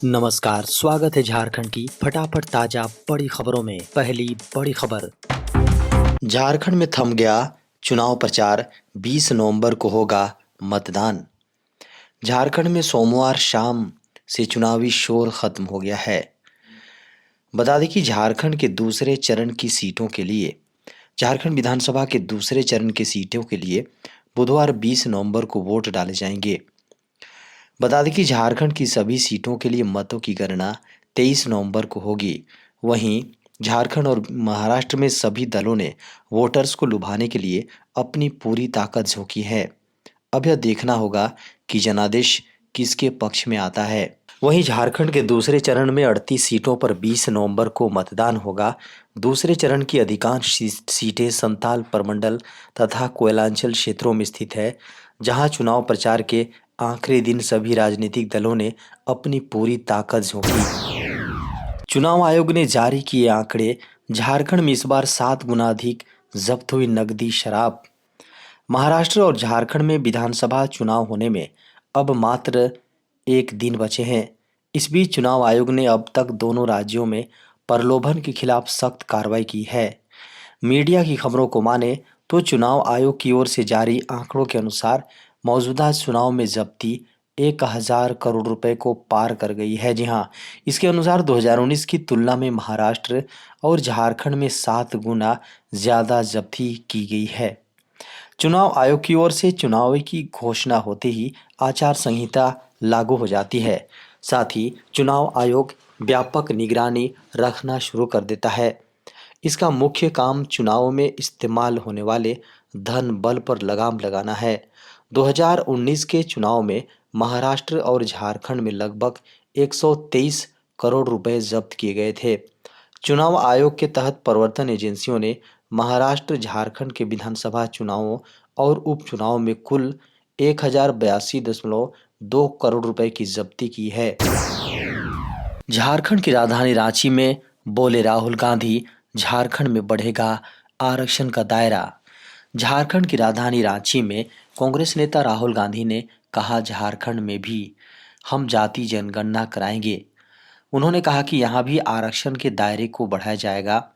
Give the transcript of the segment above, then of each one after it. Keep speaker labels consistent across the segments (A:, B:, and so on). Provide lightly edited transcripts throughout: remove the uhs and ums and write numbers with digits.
A: नमस्कार, स्वागत है झारखंड की फटाफट ताजा बड़ी खबरों में। पहली बड़ी खबर, झारखंड में थम गया चुनाव प्रचार, 20 नवंबर को होगा मतदान। झारखंड में सोमवार शाम से चुनावी शोर खत्म हो गया है। बता दें कि झारखंड के दूसरे चरण की सीटों के लिए झारखंड विधानसभा के दूसरे चरण की सीटों के लिए बुधवार 20 नवंबर को वोट डाले जाएंगे। बता दें कि झारखंड की सभी सीटों के लिए मतों की गणना 23 नवंबर को होगी। वहीं झारखंड और महाराष्ट्र में सभी दलों ने वोटर्स को लुभाने के लिए अपनी पूरी ताकत झोंकी है। अब यह देखना होगा कि जनादेश किसके पक्ष में आता है। वहीं झारखंड के दूसरे चरण में 38 सीटों पर 20 नवंबर को मतदान होगा। दूसरे चरण की अधिकांश सीटें संताल प्रमंडल तथा कोयलांचल क्षेत्रों में स्थित है, जहां चुनाव प्रचार के आखिरी दिन सभी राजनीतिक दलों ने अपनी पूरी ताकत झोंकी। चुनाव आयोग ने जारी किए आंकड़े, झारखंड में इस बार 7 गुना अधिक जब्त हुई नकदी शराब। महाराष्ट्र और झारखंड में विधानसभा चुनाव होने में अब मात्र एक दिन बचे हैं। इस बीच चुनाव आयोग ने अब तक दोनों राज्यों में प्रलोभन के खिलाफ सख्त कार्रवाई की है। मीडिया की खबरों को माने तो चुनाव आयोग की ओर से जारी आंकड़ों के अनुसार मौजूदा चुनाव में जब्ती 1000 करोड़ रुपए को पार कर गई है। जी हाँ, इसके अनुसार 2019 की तुलना में महाराष्ट्र और झारखंड में 7 गुना ज्यादा जब्ती की गई है। चुनाव आयोग की ओर से चुनाव की घोषणा होते ही आचार संहिता लागू हो जाती है। साथ ही चुनाव आयोग व्यापक निगरानी रखना शुरू कर देता है। इसका मुख्य काम चुनाव में इस्तेमाल होने वाले धन बल पर लगाम लगाना है। 2019 के चुनाव में महाराष्ट्र और झारखंड में लगभग 123 करोड़ रुपए जब्त किए गए थे। चुनाव आयोग के तहत प्रवर्तन एजेंसियों ने महाराष्ट्र झारखंड के विधानसभा चुनावों और उपचुनाव में कुल 1082.2 करोड़ रुपए की जब्ती की है। झारखंड की राजधानी रांची में बोले राहुल गांधी, झारखंड में बढ़ेगा आरक्षण का दायरा। झारखंड की राजधानी रांची में कांग्रेस नेता राहुल गांधी ने कहा, झारखंड में भी हम जाति जनगणना कराएंगे। उन्होंने कहा कि यहाँ भी आरक्षण के दायरे को बढ़ाया जाएगा।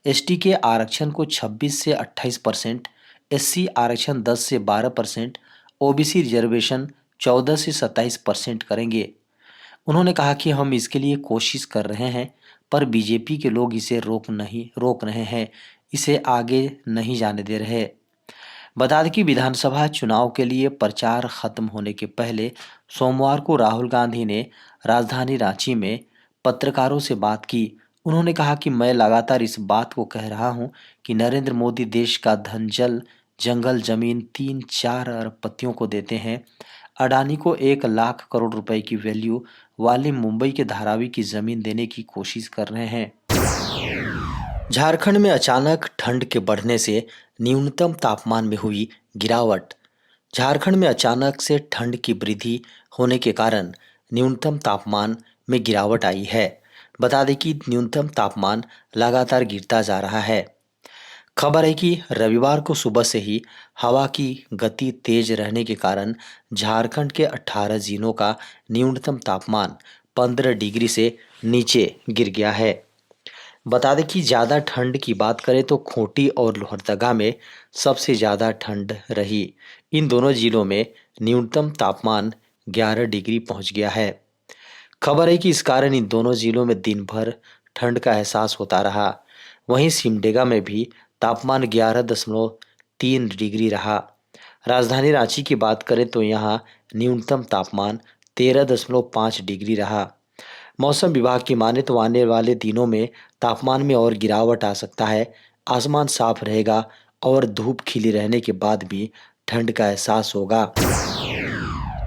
A: एसटी के आरक्षण को 26 से 28%, एससी आरक्षण 10 से 12%, ओबीसी रिजर्वेशन 14 से 27% करेंगे। उन्होंने कहा कि हम इसके लिए कोशिश कर रहे हैं, पर बीजेपी के लोग इसे रोक रहे हैं, इसे आगे नहीं जाने दे रहे। बता दें कि विधानसभा चुनाव के लिए प्रचार खत्म होने के पहले सोमवार को राहुल गांधी ने राजधानी रांची में पत्रकारों से बात की। उन्होंने कहा कि मैं लगातार इस बात को कह रहा हूं कि नरेंद्र मोदी देश का धन जल, जंगल, जमीन 3-4 अरबपतियों को देते हैं। अडानी को 1 लाख करोड़ रुपए की वैल्यू वाली मुंबई के धारावी की जमीन देने की कोशिश कर रहे हैं। झारखंड में अचानक ठंड के बढ़ने से न्यूनतम तापमान में हुई गिरावट। झारखंड में अचानक से ठंड की वृद्धि होने के कारण न्यूनतम तापमान में गिरावट आई है। बता दें कि न्यूनतम तापमान लगातार गिरता जा रहा है। खबर है कि रविवार को सुबह से ही हवा की गति तेज रहने के कारण झारखंड के 18 जिलों का न्यूनतम तापमान 15 डिग्री से नीचे गिर गया है। बता दें कि ज़्यादा ठंड की बात करें तो खूंटी और लोहरदगा में सबसे ज़्यादा ठंड रही। इन दोनों जिलों में न्यूनतम तापमान 11 डिग्री पहुंच गया है। खबर है कि इस कारण इन दोनों जिलों में दिन भर ठंड का एहसास होता रहा। वहीं सिमडेगा में भी तापमान 11.3 डिग्री रहा। राजधानी रांची की बात करें तो यहाँ न्यूनतम तापमान 13.5 डिग्री रहा। मौसम विभाग की माने तो आने वाले दिनों में तापमान में और गिरावट आ सकता है। आसमान साफ रहेगा और धूप खिली रहने के बाद भी ठंड का एहसास होगा।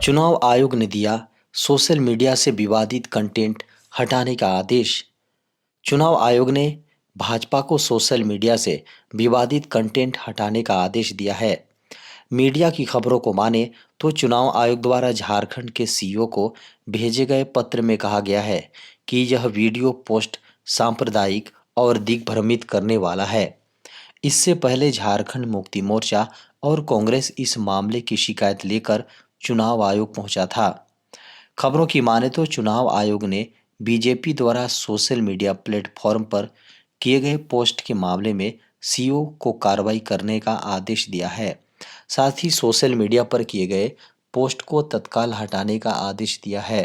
A: चुनाव आयोग ने दिया सोशल मीडिया से विवादित कंटेंट हटाने का आदेश। चुनाव आयोग ने भाजपा को सोशल मीडिया से विवादित कंटेंट हटाने का आदेश दिया है। मीडिया की खबरों को माने तो चुनाव आयोग द्वारा झारखंड के सीईओ को भेजे गए पत्र में कहा गया है कि यह वीडियो पोस्ट सांप्रदायिक और दिग्भ्रमित करने वाला है। इससे पहले झारखंड मुक्ति मोर्चा और कांग्रेस इस मामले की शिकायत लेकर चुनाव आयोग पहुंचा था। खबरों की माने तो चुनाव आयोग ने बीजेपी द्वारा सोशल मीडिया प्लेटफॉर्म पर किए गए पोस्ट के मामले में सीईओ को कार्रवाई करने का आदेश दिया है। साथ ही सोशल मीडिया पर किए गए पोस्ट को तत्काल हटाने का आदेश दिया है।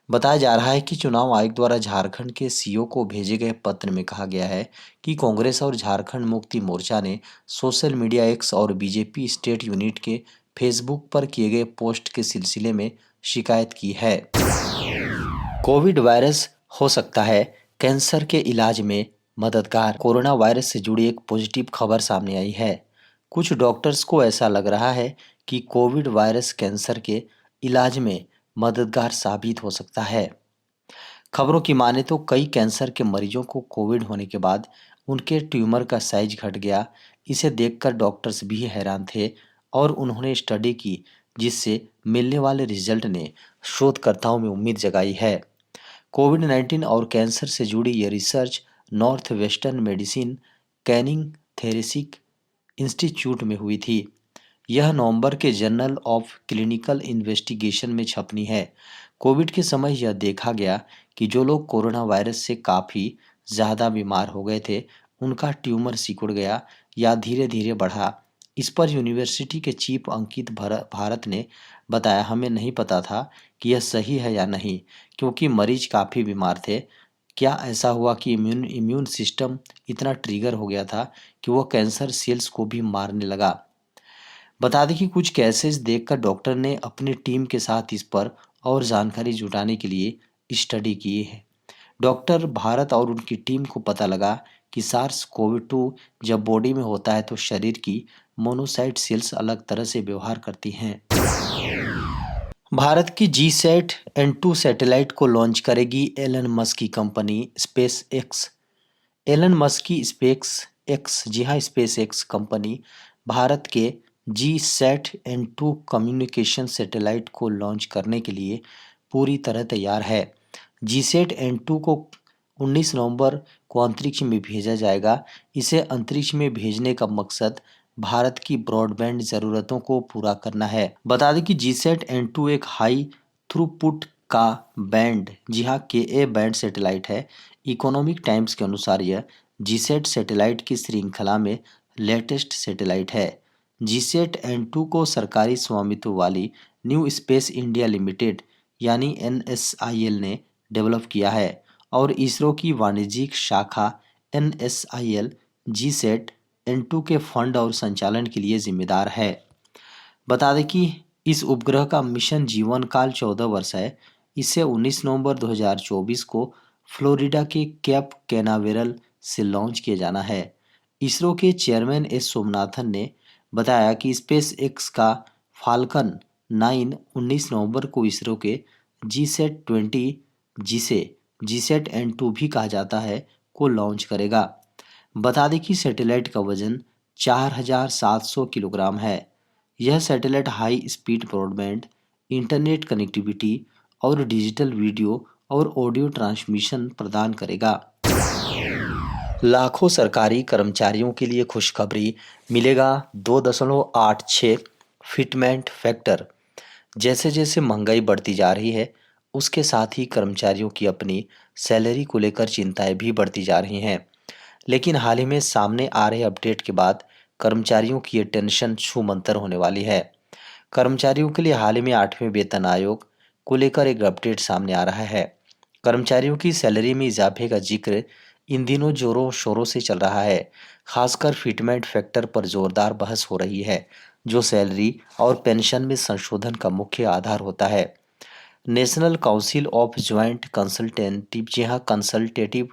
A: बताया जा रहा है कि चुनाव आयोग द्वारा झारखंड के सीईओ को भेजे गए पत्र में कहा गया है कि कांग्रेस और झारखंड मुक्ति मोर्चा ने सोशल मीडिया एक्स और बीजेपी स्टेट यूनिट के फेसबुक पर किए गए पोस्ट के सिलसिले में शिकायत की है। कोविड वायरस हो सकता है कैंसर के इलाज में मददगार। कोरोना वायरस से जुड़ी एक पॉजिटिव खबर सामने आई है। कुछ डॉक्टर्स को ऐसा लग रहा है कि कोविड वायरस कैंसर के इलाज में मददगार साबित हो सकता है। खबरों की माने तो कई कैंसर के मरीजों को कोविड होने के बाद उनके ट्यूमर का साइज घट गया। इसे देखकर डॉक्टर्स भी हैरान थे और उन्होंने स्टडी की, जिससे मिलने वाले रिजल्ट ने शोधकर्ताओं में उम्मीद जगाई है। कोविड-19 और कैंसर से जुड़ी यह research Northwestern Medicine Canning Thoracic Institute में हुई थी। यह नवंबर के जर्नल ऑफ क्लिनिकल इन्वेस्टिगेशन में छपनी है। कोविड के समय यह देखा गया कि जो लोग कोरोना वायरस से काफ़ी ज़्यादा बीमार हो गए थे, उनका ट्यूमर सिकुड़ गया या धीरे धीरे बढ़ा। इस पर यूनिवर्सिटी के चीफ अंकित भारत ने बताया, हमें नहीं पता था कि यह सही है या नहीं, क्योंकि मरीज काफ़ी बीमार थे। क्या ऐसा हुआ कि इम्यून सिस्टम इतना ट्रिगर हो गया था कि वह कैंसर सेल्स को भी मारने लगा। बता दें कि कुछ केसेस देखकर डॉक्टर ने अपनी टीम के साथ इस पर और जानकारी जुटाने के लिए स्टडी की है। डॉक्टर भारत और उनकी टीम को पता लगा कि सार्स कोविड 2 जब बॉडी में होता है तो शरीर की मोनोसाइट सेल्स अलग तरह से व्यवहार करती हैं। भारत की जीसैट N2 सैटेलाइट को लॉन्च करेगी एलन मस्क की कंपनी स्पेस एक्स। एलन मस्क की स्पेस एक्स, जी हाँ, स्पेस एक्स कंपनी भारत के GSAT-N2 कम्युनिकेशन सैटेलाइट को लॉन्च करने के लिए पूरी तरह तैयार है। GSAT-N2 को 19 नवंबर को अंतरिक्ष में भेजा जाएगा। इसे अंतरिक्ष में भेजने का मकसद भारत की ब्रॉडबैंड ज़रूरतों को पूरा करना है। बता दें कि GSAT-N2 एक हाई थ्रूपुट का बैंड, जी हाँ, KA बैंड सैटेलाइट है। इकोनॉमिक टाइम्स के अनुसार यह GSAT सैटेलाइट की श्रृंखला में लेटेस्ट सैटेलाइट है। GSAT-N2 को सरकारी स्वामित्व वाली न्यू स्पेस इंडिया लिमिटेड यानी NSIL ने डेवलप किया है और इसरो की वाणिज्यिक शाखा NSIL GSAT-N2 के फंड और संचालन के लिए जिम्मेदार है। बता दें कि इस उपग्रह का मिशन जीवन काल 14 वर्ष है। इसे 19 नवंबर 2024 को फ्लोरिडा के कैप कैनावेरल से लॉन्च किया जाना है। इसरो के चेयरमैन एस सोमनाथन ने बताया कि स्पेस एक्स का फाल्कन 9 19 नवंबर को इसरो के GSAT-20, जिसे GSAT-N2 भी कहा जाता है, को लॉन्च करेगा। बता दें कि सैटेलाइट का वजन 4700 किलोग्राम है। यह satellite high speed broadband, internet connectivity और डिजिटल वीडियो और ऑडियो ट्रांसमिशन प्रदान करेगा। लाखों सरकारी कर्मचारियों के लिए खुशखबरी, मिलेगा 2.86 फिटमेंट फैक्टर। जैसे जैसे महंगाई बढ़ती जा रही है, उसके साथ ही कर्मचारियों की अपनी सैलरी को लेकर चिंताएं भी बढ़ती जा रही हैं। लेकिन हाल ही में सामने आ रहे अपडेट के बाद कर्मचारियों की ये टेंशन छूमंतर होने वाली है। कर्मचारियों के लिए हाल ही में 8वें वेतन आयोग को लेकर एक अपडेट सामने आ रहा है। कर्मचारियों की सैलरी में इजाफे का जिक्र इन दिनों जोरों शोरों से चल रहा है। खासकर फिटमेंट फैक्टर पर जोरदार बहस हो रही है, जो सैलरी और पेंशन में संशोधन का मुख्य आधार होता है। National Council of Joint Consultative, जी हाँ, कंसल्टेटिव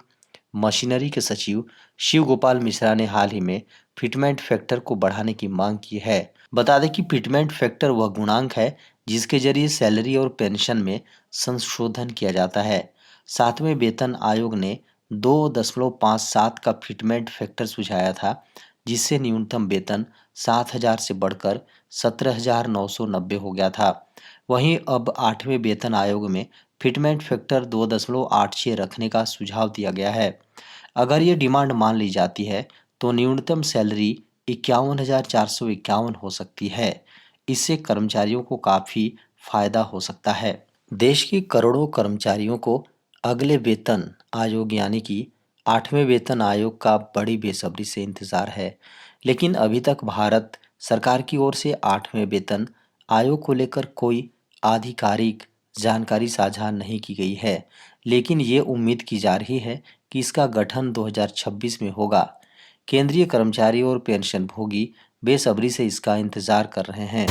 A: मशीनरी के सचिव शिव गोपाल मिश्रा ने हाल ही में फिटमेंट फैक्टर को बढ़ाने की मांग की है। बता दें कि फिटमेंट फैक्टर वह गुणांक है जिसके जरिए सैलरी और पेंशन में संशोधन किया जाता है। 7वें वेतन आयोग ने 2.57 का फिटमेंट फैक्टर सुझाया था, जिससे न्यूनतम वेतन 7,000 से बढ़कर 17,990 हो गया था। वहीं अब 8वें वेतन आयोग में फिटमेंट फैक्टर 2.86 रखने का सुझाव दिया गया है। अगर ये डिमांड मान ली जाती है तो न्यूनतम सैलरी 51,451 हो सकती है। इससे कर्मचारियों को काफ़ी फायदा हो सकता है। देश के करोड़ों कर्मचारियों को अगले वेतन आयोग यानी कि 8वें वेतन आयोग का बड़ी बेसब्री से इंतजार है। लेकिन अभी तक भारत सरकार की ओर से 8वें वेतन आयोग को लेकर कोई आधिकारिक जानकारी साझा नहीं की गई है। लेकिन ये उम्मीद की जा रही है कि इसका गठन 2026 में होगा। केंद्रीय कर्मचारी और पेंशनभोगी बेसब्री से इसका इंतजार कर रहे हैं।